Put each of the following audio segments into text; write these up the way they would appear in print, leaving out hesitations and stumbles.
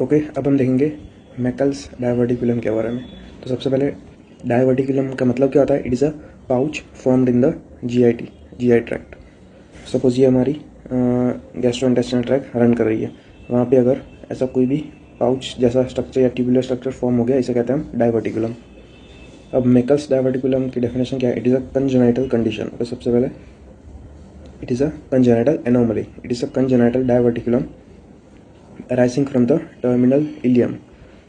Okay, अब हम देखेंगे मैकल्स डायवर्टिकुलम के बारे में। तो सबसे पहले डायवर्टिकुलम का मतलब क्या होता है? It is a pouch formed in the GI tract. Suppose ये हमारी गैस्ट्रोइंटेस्टाइनल ट्रैक्ट रन कर रही है, वहाँ पे अगर ऐसा कोई भी पाउच जैसा स्ट्रक्चर या ट्यूबुलर स्ट्रक्चर फॉर्म हो गया, इसे कहते हैं हम डायवर्टिकुलम। अब मैकल्स डायवर्टिकुलम की डेफिनेशन क्या है? It is a congenital condition. तो सबसे पहले it is a congenital anomaly, it is a congenital diverticulum arising from the terminal ileum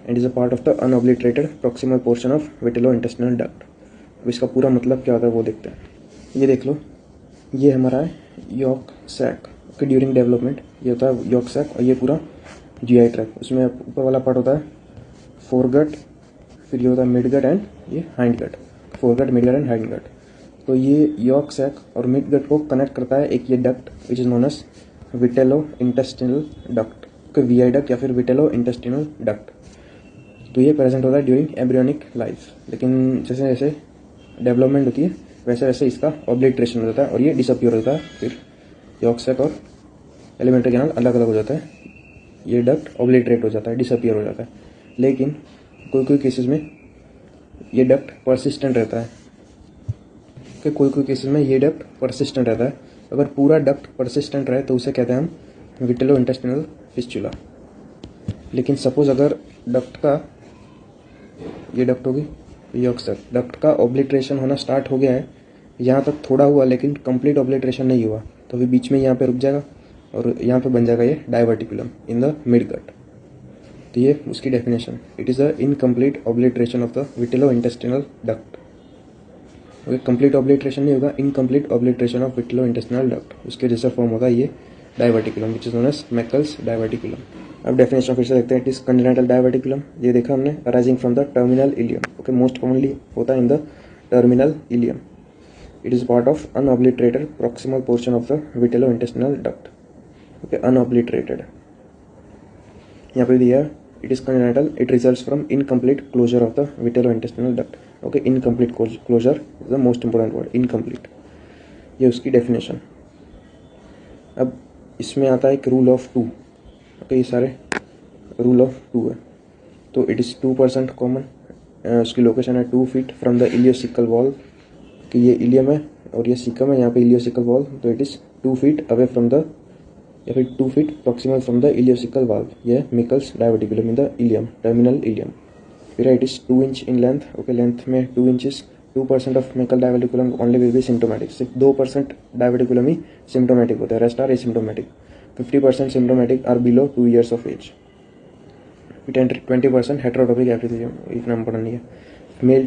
and is a part of the unobliterated proximal portion of vitellointestinal duct। अब इसका पूरा मतलब क्या होता है वो देखते हैं। ये देख लो, ये हमारा है यॉर्क सैक के ड्यूरिंग डेवलपमेंट। ये होता है यॉर्क सैक और ये पूरा जीआई ट्रैक्ट। उसमें ऊपर वाला पार्ट होता है फोरगट, फिर ये होता है मिडगट एंड ये hindgut. Foregut, midgut and hindgut. तो ये यॉर्क सैक और मिडगट को कनेक्ट करता है एक ये duct which is known as vitello intestinal duct, VI duct या फिर विटेलो इंटेस्टिनल डक्ट। तो ये प्रेजेंट होता है ड्यूरिंग एम्ब्रियोनिक लाइफ, लेकिन जैसे जैसे डेवलपमेंट होती है वैसे वैसे इसका ऑब्लिट्रेशन हो जाता है और ये डिसअपियर हो जाता है। फिर यॉर्क सैक और एलिमेंट्री कैनाल अलग अलग हो जाता है, ये डक्ट ऑब्लिट्रेट हो जाता है, डिसअपियर हो जाता है। लेकिन कोई कोई केसेस में ये डक्ट परसिस्टेंट रहता है, कि कोई कोई केसेस में ये डक्ट परसिस्टेंट रहता है। अगर पूरा डक्ट परसिस्टेंट रहे तो उसे कहते हैं हम विटेलो इंटेस्टिनल फिस्चुला। लेकिन सपोज अगर डक्ट का, ये डक्ट होगी यॉर्क सैक, डक्ट का ऑब्लिट्रेशन होना स्टार्ट हो गया है, यहाँ तक थोड़ा हुआ लेकिन कंप्लीट ऑब्लिट्रेशन नहीं हुआ, तो अभी बीच में यहाँ पे रुक जाएगा और यहाँ पे बन जाएगा ये diverticulum in the midgut. तो ये उसकी definition, it is the incomplete obliteration of the vitello intestinal duct. Okay, complete obliteration नहीं होगा, incomplete obliteration of vitello intestinal duct, उसके जैसा फॉर्म होगा ये diverticulum which is known as Meckel's diverticulum. अब डेफिनेशन फिर से देखते हैं। इट इज कंजेनाइटल डायवर्टिकुलम, ये देखा हमने, arising from the terminal ileum. Okay, most commonly होता है in the terminal ileum. It is part of unobliterated proximal portion of the vitello intestinal duct. Okay, unobliterated यहाँ पे दिया, it is congenital, it results from incomplete closure of the vitello intestinal duct. Okay, incomplete closure is the most important word, incomplete, ये उसकी definition. अब इसमें आता है एक रूल ऑफ टू। ओके, ये सारे रूल ऑफ टू है। तो इट इज़ 2% कॉमन, उसकी लोकेशन है 2 feet from the ileocaecal wall, कि ये इलियम है और ये सीकम है, यहाँ पे इलियोसिकल वॉल। तो it is 2 feet away from the, या फिर 2 feet proximal from the ileocaecal wall. ये Meckel's diverticulum in the ileum, terminal ileum. फिर it is 2 inch in length. Okay, length में 2 inches. 2% of Meckel diverticulum only will be symptomatic, सिर्फ 2% diverticulum ही symptomatic होता है, rest are asymptomatic. 50% symptomatic are below 2 years of age। 20% हेटेरोटॉपिक epithelium, इतना important नहीं है। Mail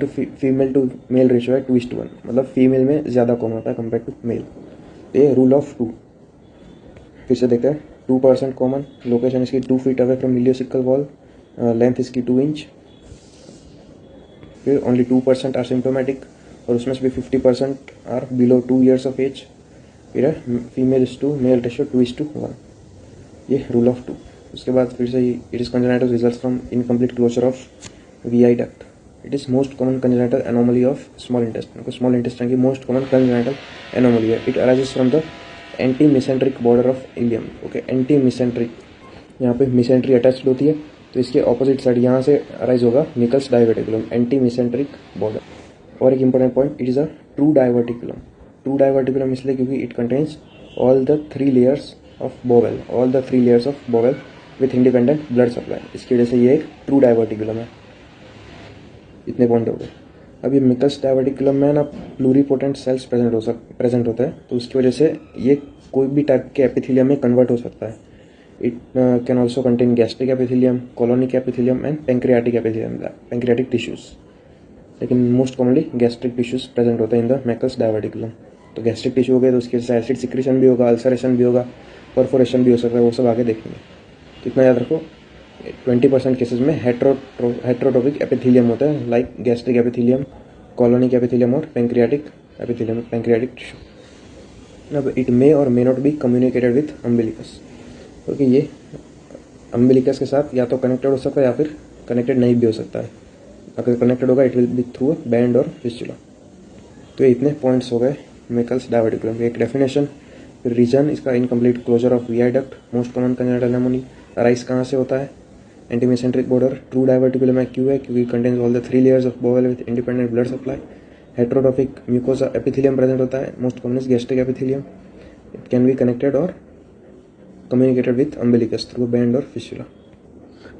to male ratio है 2:1, मतलब फीमेल में ज़्यादा कम होता है कंपेयर टू मेल। ये रूल ऑफ टू फिर से देखते हैं। 2% कॉमन, लोकेशन इसकी 2 feet away from ileocaecal wall, length इसकी 2 इंच। फिर ओनली 2% आर सिम्टोमेटिक और उसमें से भी 50% are below 2 years of age। फिर है female is to male ratio 2:1, ये रूल ऑफ टू। उसके बाद फिर से it is congenital results from incomplete closure of VI duct. It is most common congenital anomaly of small intestine. Small intestine की most common congenital anomaly है। It arises from the antimesenteric border of ileum. Okay, antimesenteric, यहाँ पे mesentery attached होती है, तो इसके opposite side यहाँ से अराइज होगा मैकल्स डायवर्टिकुलम, एंटी मिसेंट्रिक बॉर्डर। और एक important point, it is a true diverticulum. True diverticulum इसलिए क्योंकि it contains all the 3 layers of bowel with independent blood supply। इसकी वजह से ये एक ट्रू डायवर्टिकुलम है। इतने पॉइंट हो गए। अब ये मैकल्स डायवर्टिकुलम में ना प्लूरिपोटेंट सेल्स प्रेजेंट होते हैं, तो उसकी वजह से ये कोई भी टाइप के एपिथेलियम में कन्वर्ट हो सकता है। It can also contain gastric epithelium, colonic epithelium and pancreatic epithelium, pancreatic tissues. लेकिन most commonly gastric tissues present होते हैं इन द मैकल्स डायवर्टिकुलम। तो गैस्ट्रिक टिश्यू हो गए तो उसकी वजह से एसिड सिक्रेशन भी होगा, अल्सरेशन भी होगा, परफोरेशन भी हो सकता है, वो सब आगे देखेंगे। तो इतना याद रखो, 20% केसेस में हेटेरोटॉपिक एपिथेलियम होता है, like gastric epithelium, colonic epithelium और पेंक्रियाटिक एपिथेलियम, पेंक्रियाटिक टिश्यू। अब इट मे और may not be communicated with umbilicus, क्योंकि ये अम्बिलिकस के साथ या तो कनेक्टेड हो सकता है या फिर कनेक्टेड नहीं भी हो सकता है। अगर कनेक्टेड होगा it will be through a band और फिस्टुला। तो ये इतने पॉइंट्स हो गए मैकल्स डायवर्टिकुलम। एक डेफिनेशन, रीजन इसका incomplete closure of VI duct, most common congenital anomaly. Arise कहाँ से होता है? एंटीमेसेंट्रिक बॉर्डर, ट्रू डाइवर्टिकुलम एक्यू है क्योंकि contains all the 3 layers of bowel with independent blood supply. Heterotrophic mucosa epithelium present होता है, most common gastric epithelium. It can be connected और communicated with umbilicus through band और fistula.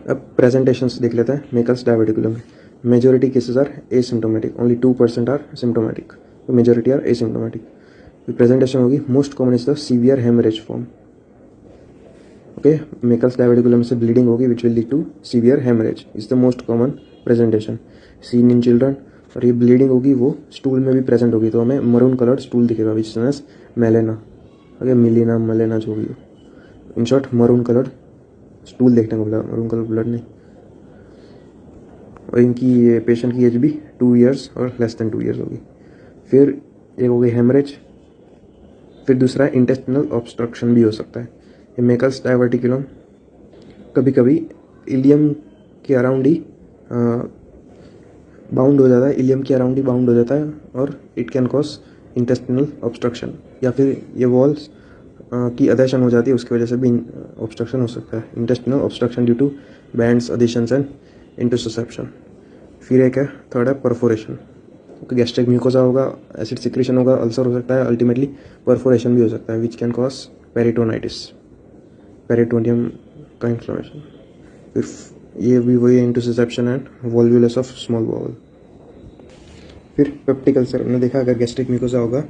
अब presentations देख लेते हैं मेकल्स डाइवर्टिकुलम में। Majority cases are asymptomatic, only 2% are symptomatic, majority are asymptomatic. Presentation होगी most common is the severe haemorrhage form. Okay, Meckel's diverticulum से bleeding होगी which will lead to severe haemorrhage is the most common presentation seen in children. और ये bleeding होगी वो stool में भी present होगी, तो हमें मरून कलर्ड स्टूल दिखेगा which is as melaena. Okay, melaena melaena जो भी हो, in short maroon coloured stool देखने को मिला, मरून कलर ब्लड नहीं। और इनकी ये पेशेंट की एज भी 2 ईयर्स और लेस देन 2 ईयर्स होगी। फिर एक हो गई हेमरेज, फिर दूसरा इंटेस्टिनल ऑब्स्ट्रक्शन भी हो सकता है। ये मेकल्स डाइवर्टिकुलम कभी कभी इलियम के अराउंड ही बाउंड हो जाता है, इलियम के अराउंड ही बाउंड हो जाता है और it can cause intestinal obstruction, या फिर ये वॉल्स की अधेशन हो जाती है, उसकी वजह से भी ऑब्स्ट्रक्शन हो सकता है। Intestinal obstruction due to bands adhesions and interception. फिर एक है थर्ड है परफोरेशन, गैस्ट्रिक म्यूकोसा होगा, एसिड सिक्रेशन होगा, अल्सर हो सकता है, अल्टीमेटली परफोरेशन भी हो सकता है which can cause peritonitis, peritoneum का इन्फ्लेमेशन। फिर ये भी वही interception and volvulus of small bowel. फिर पेप्टिक अल्सर, हमने देखा अगर गैस्ट्रिक म्यूकोसा होगा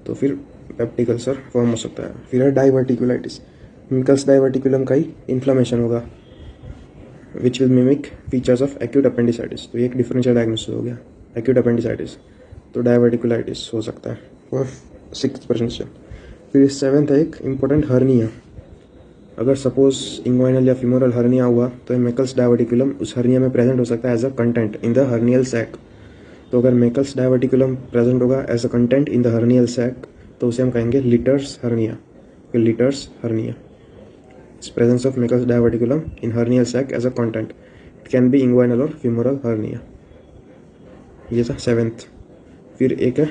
तो फिर पेप्टिक अल्सर फॉर्म हो सकता है। फिर है डाइवर्टिकुलाइटिस, मेकल्स डाइवर्टिकुलम का ही इन्फ्लेमेशन होगा which will mimic features of acute appendicitis. तो ये एक डिफरेंशियल डायग्नोसिस हो गया एक्यूट अपेंडिसाइटिस, तो डाइवर्टिकुलाइटिस हो सकता है और 6%। फिर 7th है एक इम्पोर्टेंट हर्निया। अगर सपोज इंग्वाइनल या फिमोरल हर्निया हुआ तो मेकल्स डाइवर्टिकुलम उस हर्निया में प्रेजेंट हो सकता है as a content in the hernial sac. तो अगर मेकल्स डाइवर्टिकुलम प्रेजेंट होगा as a content in the hernial sac तो उसे हम कहेंगे Littre's hernia. Littre's hernia, presence of Meckel's diverticulum in hernial sac as a content. It can be inguinal or femoral hernia. ये था 7th। फिर एक है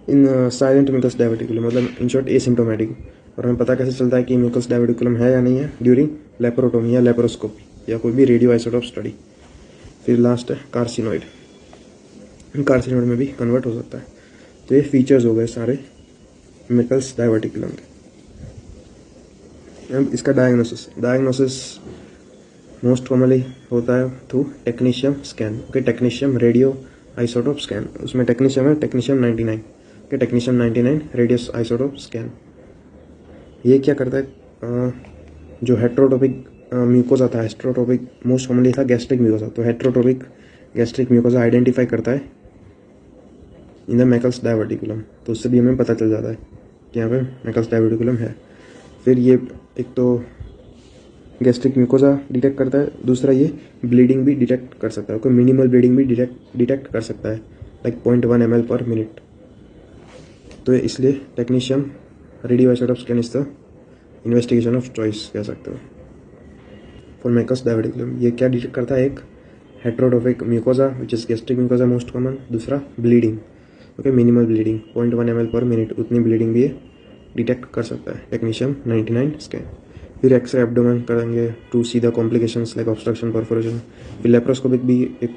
इन साइलेंट मेकल्स डाइवर्टिकुलम, मतलब इन शॉर्ट एसिम्टोमेटिक। और हमें पता कैसे चलता है कि मेकल्स डाइवर्टिकुलम है या नहीं है? ड्यूरिंग लेप्रोटोमी या लेप्रोस्कोपी या कोई भी रेडियो आइसोटोप स्टडी। फिर लास्ट है कार्सिनोइड, कार्सिनोइड में भी कन्वर्ट हो सकता है। तो ये फीचर्स हो गए सारे मेकल्स डाइवर्टिकुलम के। इसका डायग्नोसिस मोस्ट कॉमनली होता है through technetium scan. Okay, technetium radio isotope scan, उसमें टेक्नीशियम है technetium 99। Okay, technetium 99 radius isotope scan. ये क्या करता है, जो हेट्रोटोपिक म्यूकोसा था, हेट्रोटोपिक मोस्ट कॉमनली था गैस्ट्रिक म्यूकोसा, तो हेट्रोटोपिक गैस्ट्रिक म्यूकोसा आइडेंटिफाई करता है इन द मेकल्स डाइवर्टिकुलम। तो उससे भी हमें पता चल जाता है कि यहाँ पे मेकल्स डाइवर्टिकुलम है। फिर ये एक तो गैस्ट्रिक म्यूकोसा डिटेक्ट करता है, दूसरा ये ब्लीडिंग भी डिटेक्ट कर सकता है। कोई मिनिमल ब्लीडिंग भी डिटेक्ट कर सकता है, लाइक 0.1 ml पर मिनट। तो इसलिए technetium radio isotope scan is the investigation of choice कह सकते हो फॉर मेकल्स डाइवर्टिकुलम। ये क्या डिटेक्ट करता है? एक heterotopic mucosa which is gastric mucosa most common, दूसरा bleeding. Okay, minimal bleeding 0.1 ml per minute, उतनी ब्लीडिंग भी ये डिटेक्ट कर सकता है टेक्नीशियम 99 स्कैन। फिर एक्सरे एब्डोमेन करेंगे to see the complications like obstruction, perforation. फिर लेप्रोस्कोपिक भी एक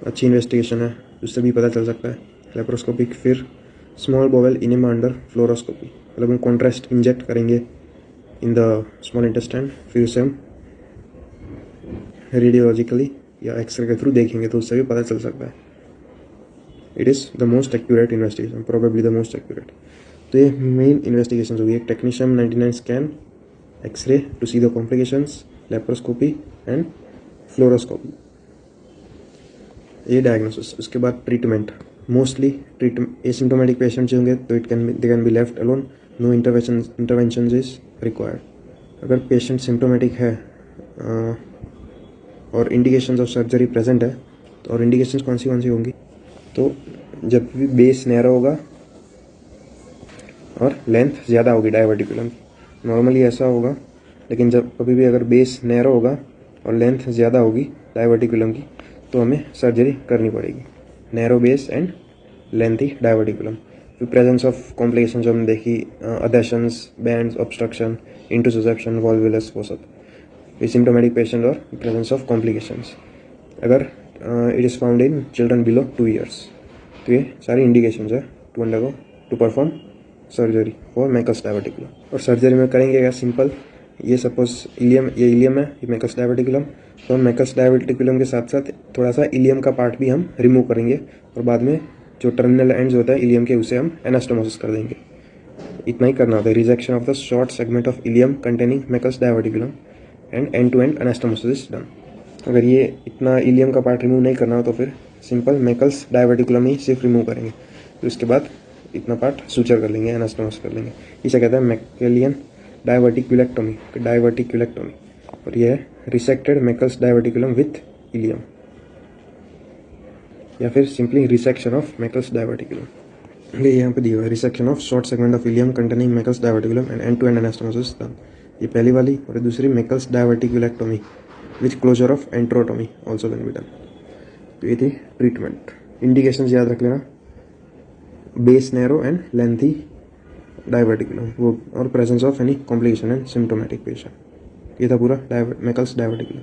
अच्छी इन्वेस्टिगेशन है, उससे भी पता चल सकता है लेप्रोस्कोपिक। फिर small bowel enema under fluoroscopy, मतलब हम कॉन्ट्रास्ट इंजेक्ट करेंगे इन द स्मॉल इंटेस्टाइन, फिर उसे हम रेडियोलॉजिकली या एक्सरे के थ्रू देखेंगे तो उससे भी पता चल सकता है। It is the most accurate investigation, probably the most accurate. तो ये मेन इन्वेस्टिगेशन होगी, एक technetium 99 scan, X ray to see the complications, laparoscopy and fluoroscopy. ये डायग्नोसिस। उसके बाद ट्रीटमेंट, मोस्टली एसिम्टोमेटिक पेशेंट्स होंगे तो they can be left alone, no intervention is required. अगर पेशेंट सिम्टोमेटिक है और इंडिकेशंस ऑफ सर्जरी प्रेजेंट है, तो और इंडिकेशंस कौन सी होंगी? तो जब भी बेस नैरो होगा और लेंथ ज़्यादा होगी डाइवर्टिकुलम की, नॉर्मली ऐसा होगा, लेकिन जब कभी भी अगर बेस नैरो होगा और लेंथ ज़्यादा होगी डाइवर्टिकुलम की तो हमें सर्जरी करनी पड़ेगी। Narrow base and lengthy diverticulum. फिर प्रेजेंस ऑफ कॉम्प्लिकेशन जो हमने देखी, adhesions, bands, obstruction, interception, volvulus, वो सब। एसिम्टोमेटिक पेशेंट और प्रेजेंस ऑफ कॉम्प्लिकेशंस, अगर it is found in children below 2 years। तो ये सारी इंडिकेशंस है to perform surgery for Meckel's diverticulum. और सर्जरी में करेंगे क्या, सिंपल, ये सपोज इलियम, ये इलियम है, ये मैकल्स डायवर्टिकुलम, तो हम मैकल्स डायवर्टिकुलम के साथ साथ थोड़ा सा इलियम का पार्ट भी हम रिमूव करेंगे और बाद में जो टर्मिनल एंड्स होता है इलियम के उसे हम एनास्टोमोसिस कर देंगे। इतना ही करना होता है, rejection of the short segment of ileum containing Meckel's diverticulum end to end anastomosis is done. अगर ये इतना इलियम का पार्ट रिमूव नहीं करना हो तो फिर सिंपल मैकल्स डायवर्टिकुलम ही सिर्फ रिमूव करेंगे, तो इसके बाद इतना पार्ट सूचर कर लेंगे, एनास्टोमोसिस कर लेंगे। इसे कहते हैं मैकेलियन डायवर्टिकुलेक्टोमी, और यह है resected Meckel's diverticulum with ileum, या फिर simply resection of Meckel's diverticulum. ये यहाँ पे दिया हुआ है, resection of short segment of ileum containing Meckel's diverticulum end to end anastomosis done. ये पहली वाली, और दूसरी Meckel's diverticulectomy with closure of enterotomy also can be done. तो ये थी ट्रीटमेंट। इंडिकेशंस याद रख लेना, base narrow and lengthy diverticulum वो, और presence of any complication and symptomatic patient. ये था पूरा मैकल्स डायवर्टिकुलम।